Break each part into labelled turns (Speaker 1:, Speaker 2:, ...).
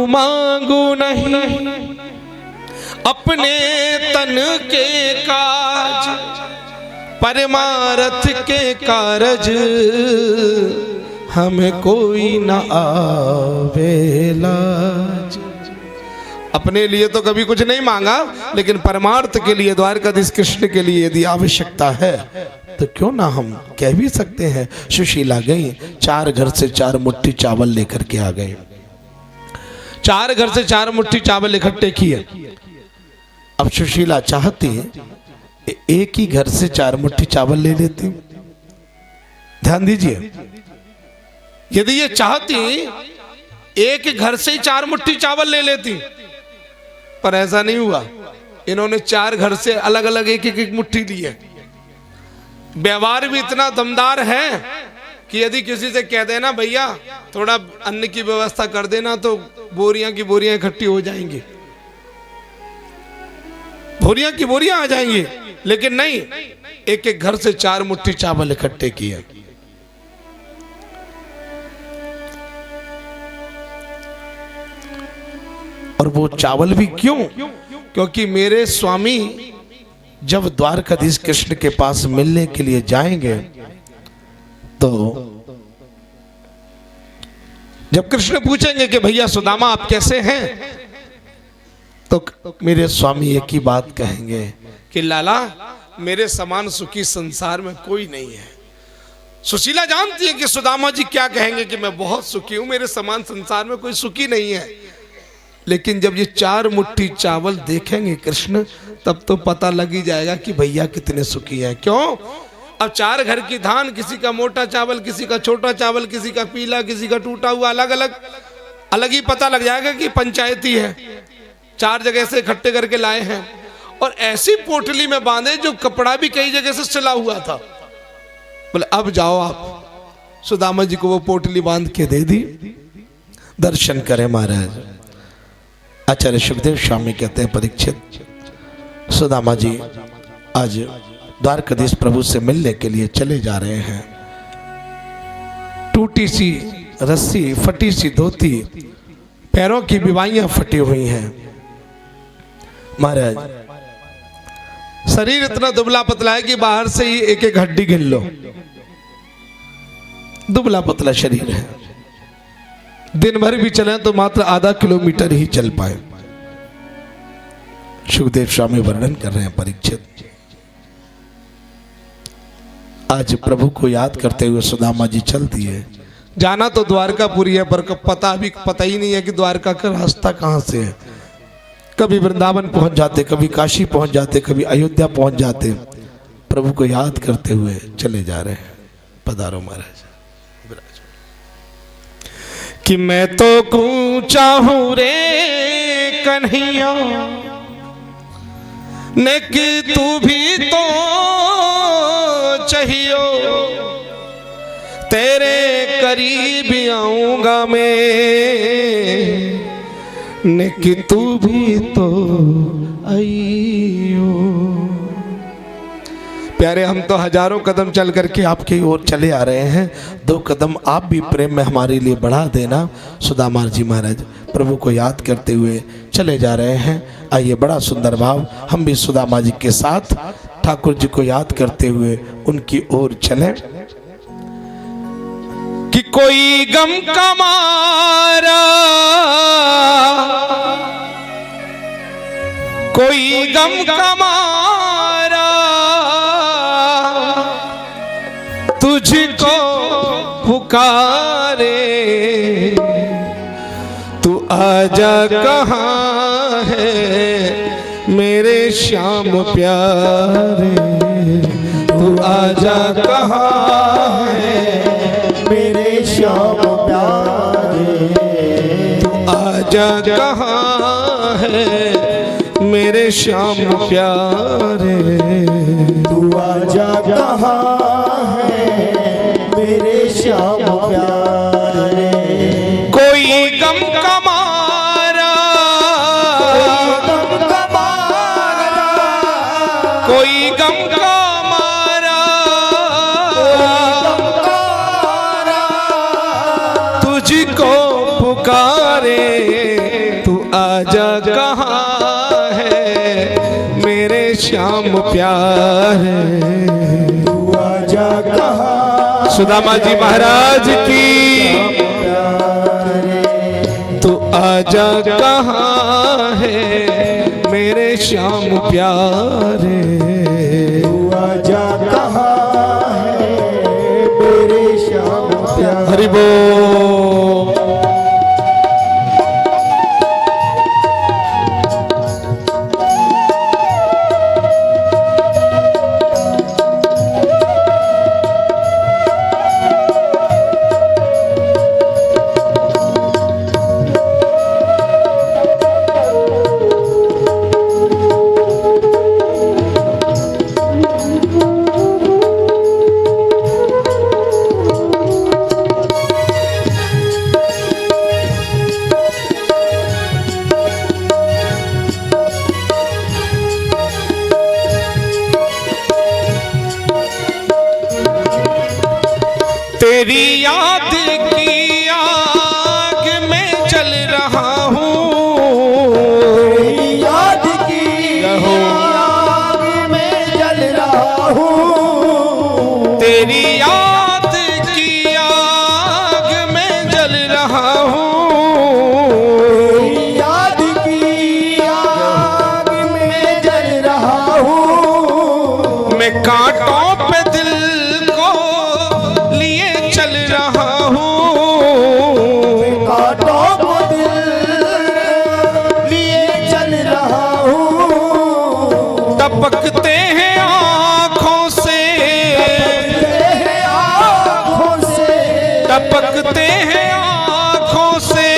Speaker 1: मांगू नहीं अपने तन के काज, परमार्थ के कारज हमें कोई न आवे लाज। अपने लिए तो कभी कुछ नहीं मांगा, लेकिन परमार्थ के लिए, द्वारकाधीश कृष्ण के लिए यदि आवश्यकता है तो क्यों ना हम कह भी सकते हैं। सुशीला गई, 4 घर से 4 मुट्ठी चावल लेकर के आ गए। 4 घर से 4 मुट्ठी चावल इकट्ठे किए। अब सुशीला चाहती एक ही घर से 4 मुट्ठी चावल ले लेती। ध्यान दीजिए, यदि ये चाहती एक घर से ही 4 मुट्ठी चावल ले लेती, पर ऐसा नहीं हुआ। इन्होंने 4 घर से अलग अलग एक मुट्ठी ली है। व्यवहार भी इतना दमदार है कि यदि किसी से कह देना भैया थोड़ा अन्न की व्यवस्था कर देना, तो बोरियां की बोरियां इकट्ठी हो जाएंगी, बोरियां की बोरियां आ जाएंगी। लेकिन नहीं, एक एक घर से 4 मुट्ठी चावल इकट्ठे किए। और वो चावल भी क्यों? क्योंकि मेरे स्वामी जब द्वारकाधीश कृष्ण के पास मिलने के लिए जाएंगे, तो जब कृष्ण पूछेंगे कि भैया सुदामा आप कैसे हैं, तो मेरे स्वामी एक ही बात कहेंगे कि लाला मेरे समान सुखी संसार में कोई नहीं है। सुशीला जानती है कि सुदामा जी क्या कहेंगे कि मैं बहुत सुखी हूं, मेरे समान संसार में कोई सुखी नहीं है। लेकिन जब ये 4 मुट्ठी चावल देखेंगे कृष्ण, तब तो पता लग ही जाएगा कि भैया कितने सुखी हैं। क्यों? अब 4 घर की धान, किसी का मोटा चावल, किसी का छोटा चावल, किसी का पीला, किसी का टूटा हुआ, अलग अलग ही पता लग जाएगा कि पंचायती है। 4 जगह से इकट्ठे करके लाए हैं और ऐसी पोटली में बांधे जो कपड़ा भी कई जगह से सिला हुआ था। बोले अब जाओ आप। सुदामा जी को वो पोटली बांध के दे दी। दर्शन करें महाराज। आचार्य सुखदेव स्वामी कहते हैं, परीक्षित, सुदामा जी आज द्वारकाधीश प्रभु से मिलने के लिए चले जा रहे हैं। टूटी सी रस्सी, फटी सी धोती, पैरों की बिवाइयां फटी हुई हैं। महाराज शरीर इतना दुबला पतला है कि बाहर से ही एक एक हड्डी गिन लो। दुबला पतला शरीर है। दिन भर भी चले तो मात्र आधा किलोमीटर ही चल पाए। सुखदेव स्वामी वर्णन कर रहे हैं, परीक्षित आज प्रभु को याद करते हुए सुदामा जी चल दिए। जाना तो द्वारकापुरी है, पर पता ही नहीं है कि द्वारका का रास्ता कहां से है। कभी वृंदावन पहुंच जाते, कभी काशी पहुंच जाते, कभी अयोध्या पहुंच जाते। प्रभु को याद करते हुए चले जा रहे हैं। पधारो महाराज। कि मैं तो चाहूं रे कन्हैया ने कि तू भी तो चाहियो, तेरे करीब आऊंगा मैं ने कि तू भी तो आइयो। प्यारे, हम तो हजारों कदम चल करके आपकी ओर चले आ रहे हैं। 2 कदम आप भी प्रेम में हमारे लिए बढ़ा देना। सुदामा जी महाराज प्रभु को याद करते हुए चले जा रहे हैं। आइए, बड़ा सुंदर भाव, हम भी सुदामा जी के साथ ठाकुर जी को याद करते हुए उनकी ओर चलें। कि कोई गम का मारा, कोई गम का मारा तुझको पुकारे, तू आजा कहाँ है मेरे श्याम प्यारे, तू आजा कहाँ है
Speaker 2: मेरे श्याम प्यारे,
Speaker 1: तू आजा कहाँ है मेरे श्याम प्यारे,
Speaker 2: तू आजा कहाँ है मेरे श्याम प्यारे।
Speaker 1: कोई गम का मारा,
Speaker 2: गम का मारा,
Speaker 1: कोई गम का मारा,
Speaker 2: गम का मारा
Speaker 1: तुझको पुकारे, आजा कहाँ है मेरे श्याम प्यारे।
Speaker 2: तू आजा कहाँ
Speaker 1: सुदामा जी महाराज की तू आजा कहाँ है मेरे श्याम प्यारे।
Speaker 2: तू आजा कहाँ है मेरे श्याम प्यारे।
Speaker 1: हरि बोल। तेरी याद की आग में जल रहा हूँ।
Speaker 2: तेरी याद की आग में जल रहा हूँ।
Speaker 1: तेरी याद की आग में जल रहा हूँ।
Speaker 2: तेरी याद की आग में जल रहा हूँ।
Speaker 1: मैं कांटों पे दिल को लिए चल रहा हूँ।
Speaker 2: कांटों को दिल लिए चल रहा हूँ।
Speaker 1: टपकते हैं आँखों से,
Speaker 2: आँखों से
Speaker 1: टपकते हैं आँखों से,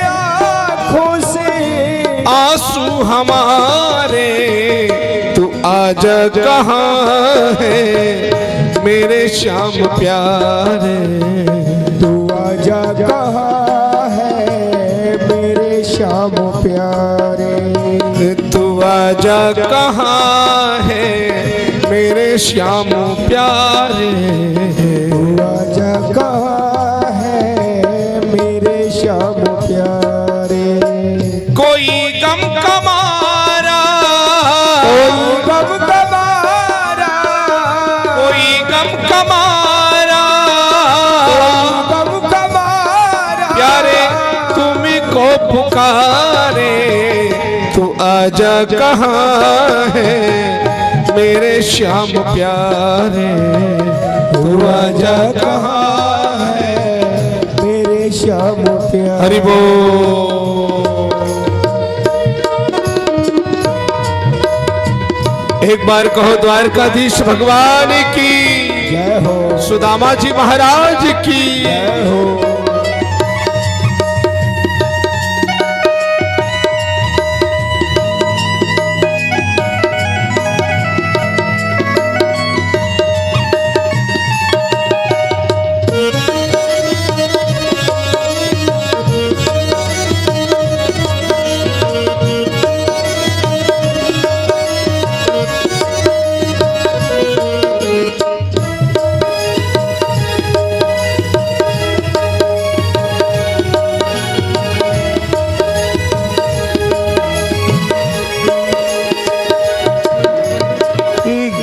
Speaker 2: आँखों से
Speaker 1: आंसू हमारे। तू आजा कहाँ है मेरे श्याम प्यारे।
Speaker 2: तू आजा कहाँ है मेरे श्याम प्यारे।
Speaker 1: तू आजा कहाँ है मेरे श्याम प्यारे।
Speaker 2: तू आजा कहाँ है मेरे श्याम प्यारे।
Speaker 1: कोई गम कमारा,
Speaker 2: गम कमारा,
Speaker 1: कोई गम कमारा,
Speaker 2: गम कमारा,
Speaker 1: प्यारे तुम्ही को पुकारे। तू आजा कहाँ है मेरे श्याम प्यारे। तू आजा कहाँ है
Speaker 2: मेरे श्याम प्यारे।
Speaker 1: हरि बोल। एक बार कहो द्वारकाधीश भगवान की
Speaker 2: जय हो।
Speaker 1: सुदामा जी महाराज की
Speaker 2: जय हो।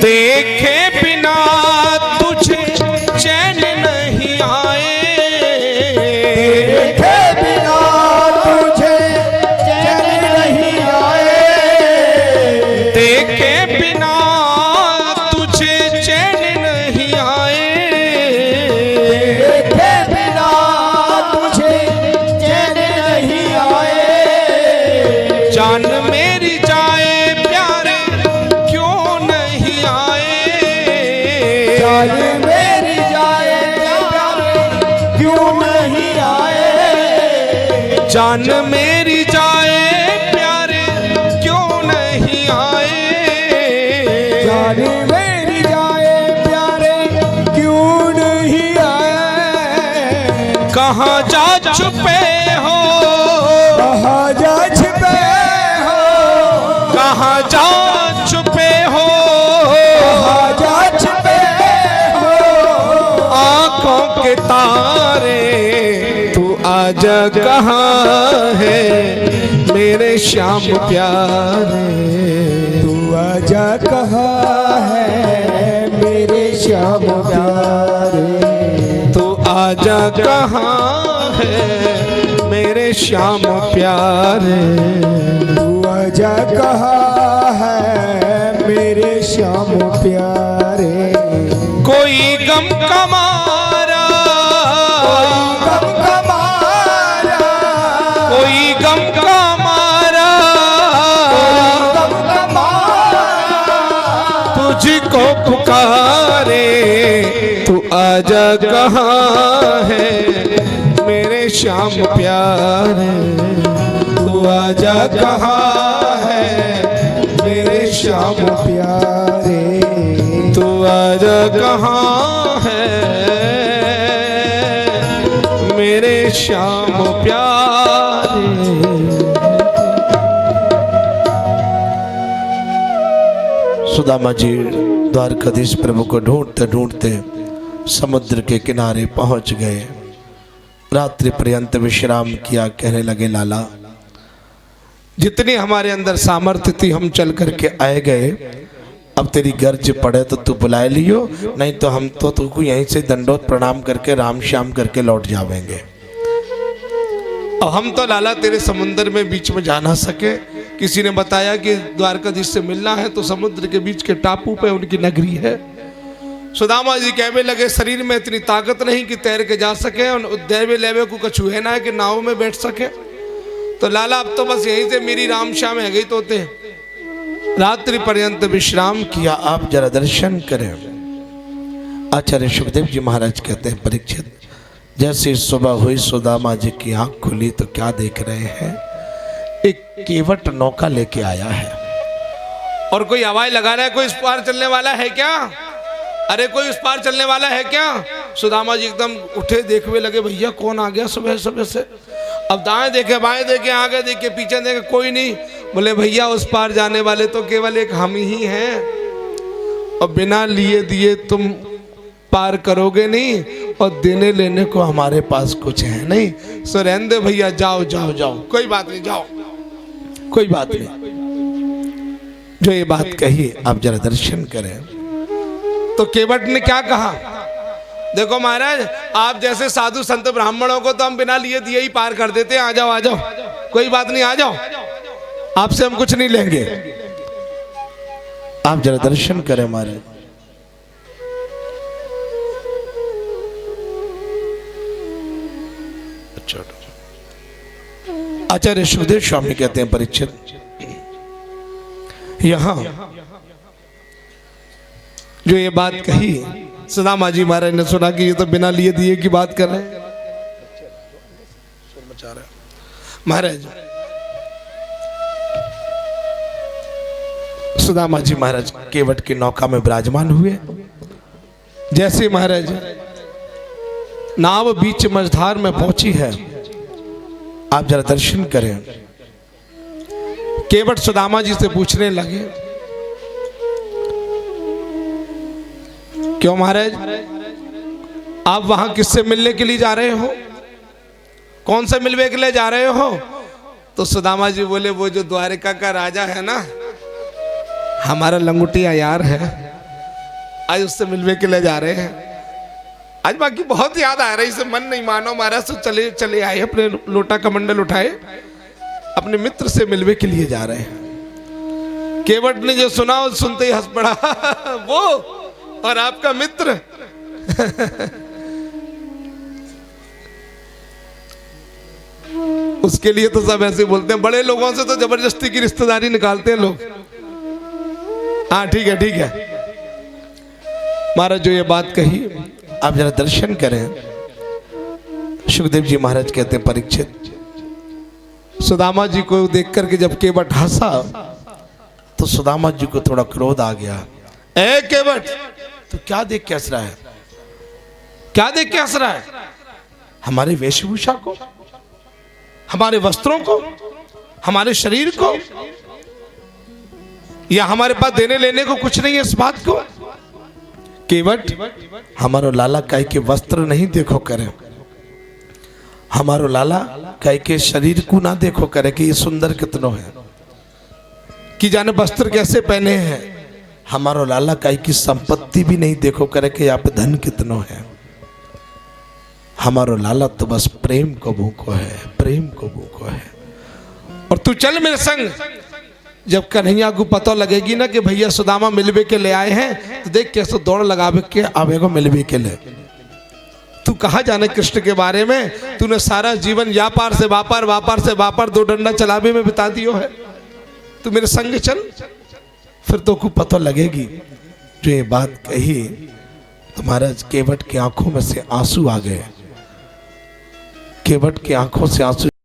Speaker 1: देखे बिना तुझे चैन नहीं आए।
Speaker 2: देखे बिना तुझे चैन नहीं आए।
Speaker 1: देखे बिना तुझे चैन नहीं आए।
Speaker 2: देखे बिना तुझे चैन नहीं आए।
Speaker 1: जान मेरी जाए प्यारे क्यों नहीं आए।
Speaker 2: जान मेरी जाए प्यारे क्यों नहीं आए।
Speaker 1: जान मेरी जाए प्यारे क्यों नहीं आए।
Speaker 2: जान मेरी जाए प्यारे क्यों नहीं आए।
Speaker 1: कहाँ जा छुपे हो,
Speaker 2: कहाँ जा छिपे हो।
Speaker 1: कहाँ जा छुपे हो,
Speaker 2: कहाँ जा छिपे हो।
Speaker 1: आंखों के तारे। तू आजा कहाँ है मेरे श्याम प्यारे,
Speaker 2: तू आजा कहाँ है मेरे श्याम प्यारे,
Speaker 1: तू आजा कहाँ है मेरे श्याम प्यारे,
Speaker 2: तू आजा कहाँ है मेरे श्याम प्यारे।
Speaker 1: कोई गम कमारा,
Speaker 2: गम कमारा,
Speaker 1: कोई गम कमारा,
Speaker 2: गम कमारा,
Speaker 1: तुझको पुकारे, तू आजा कहाँ है मेरे श्याम प्यारे, तू आजा कहाँ है मेरे श्याम
Speaker 2: प्यारे,
Speaker 1: तू आजा कहाँ है मेरे श्याम प्यारे। सुदामा जी द्वारकाधीश प्रभु को ढूंढते ढूंढते समुद्र के किनारे पहुंच गए। रात्रि पर्यंत विश्राम किया। कहने लगे, लाला जितनी हमारे अंदर सामर्थ्य थी हम चल करके आए गए, अब तेरी गर्ज पड़े तो तू बुलाए लियो, नहीं तो हम तो तुमको यहीं से दंडोत प्रणाम करके राम श्याम करके लौट जावेंगे। और हम तो लाला तेरे समुद्र में बीच में जा ना सके। किसी ने बताया कि द्वारकाधीश से मिलना है तो समुद्र के बीच के टापू पे उनकी नगरी है। सुदामा जी कहने लगे, शरीर में इतनी ताकत नहीं कि तैर के जा सके और दैवे लेवे को कछु है ना है कि नाव में बैठ सके। तो लाला अब तो बस यहीं से मेरी राम श्याम है गई तोते। रात्रि पर्यंत विश्राम किया, आप जरा दर्शन करें। आचार्य सुखदेव जी महाराज कहते हैं, परीक्षित जैसे सुबह हुई सुदामा जी की आंख खुली तो क्या देख रहे हैं, एक केवट नौका लेके आया है और कोई आवाज लगा रहा है, कोई इस पार चलने वाला है क्या, अरे कोई उस पार चलने वाला है क्या। सुदामा जी एकदम उठे, देखने लगे भैया कौन आ गया सुबह सुबह से। अब दाएं देखे बाएं देखे आगे देखे पीछे देखे कोई नहीं। बोले भैया उस पार जाने वाले तो केवल एक हम ही हैं और बिना लिए दिए तुम पार करोगे नहीं और देने लेने को हमारे पास कुछ है नहीं। सो रहने दे भैया, जाओ जाओ जाओ, कोई बात नहीं, जाओ कोई बात नहीं। जो ये बात कही आप जरा दर्शन करें। तो केवट ने क्या कहा, देखो महाराज आप जैसे साधु संत ब्राह्मणों को तो हम बिना लिए दिए ही पार कर देते हैं, आ जाओ आ जाओ, कोई बात नहीं, आ जाओ, आपसे हम कुछ नहीं लेंगे। आप जरा दर्शन करें महाराज। अच्छा, आचार्य सुखदेव स्वामी कहते हैं, परीक्षित यहां जो ये बात कही सुदामा जी महाराज ने सुना कि ये तो बिना लिए दिए की बात कर रहे हैं। महाराज सुदामा जी महाराज केवट की नौका में विराजमान हुए। जैसे महाराज नाव बीच मझधार में पहुंची है, आप जरा दर्शन करें। केवट सुदामा जी से पूछने लगे, क्यों महाराज आप वहां किससे मिलने के लिए जा रहे हो, कौन से मिलने के लिए जा रहे हो। तो सुदामा जी बोले, वो जो द्वारिका का राजा है ना, हमारा लंगोटिया यार है, आज उससे मिलने के लिए जा रहे हैं। आज बाकी बहुत याद आ रही, इसे मन नहीं मानो महाराज, तो चले चले आए, अपने लोटा कमंडल उठाए, अपने मित्र से मिलने के लिए जा रहे हैं। केवट ने जो सुना वो सुनते ही हंस पड़ा वो और आपका मित्र उसके लिए तो सब ऐसे बोलते हैं, बड़े लोगों से तो जबरदस्ती की रिश्तेदारी निकालते हैं लोग। हाँ ठीक है ठीक है। महाराज जो ये बात कही आप जरा दर्शन करें। सुखदेव जी महाराज कहते हैं, परीक्षित सुदामा जी को देख करके जब केवट हंसा तो सुदामा जी को थोड़ा क्रोध आ गया। ए केवट, तो क्या देख के हंस रहा है, क्या देख के हंस रहा है, हमारे वेशभूषा को, हमारे वस्त्रों को, हमारे शरीर को, या हमारे पास देने लेने को कुछ नहीं है इस बात को। केवट हमारो लाला काय के वस्त्र नहीं देखो करे, हमारो लाला कह के शरीर को ना देखो करे कि ये सुंदर कितनो है, कि जाने वस्त्र कैसे पहने हैं। हमारो लाला कह की संपत्ति भी नहीं देखो करे कि यहाँ पे धन कितनो है। हमारो लाला तो बस प्रेम को भूखो है, प्रेम को भूखो है। और तू चल मेरे संग, जब कन्हैया को पता लगेगी ना कि भैया सुदामा मिलवे के ले आए हैं, तो देख कैसे दौड़ लगावे के आवेगो मिलवे के ले। तू कहाँ जाने कृष्ण के बारे में, तूने सारा जीवन व्यापार से व्यापार, व्यापार से व्यापार, दो डंडा चलावे में बिता दियो है। तू मेरे संग चल, फिर तो को पता लगेगी। जो ये बात कही तो महाराज केवट की आंखों में से आंसू आ गए, केवट की आंखों से आंसू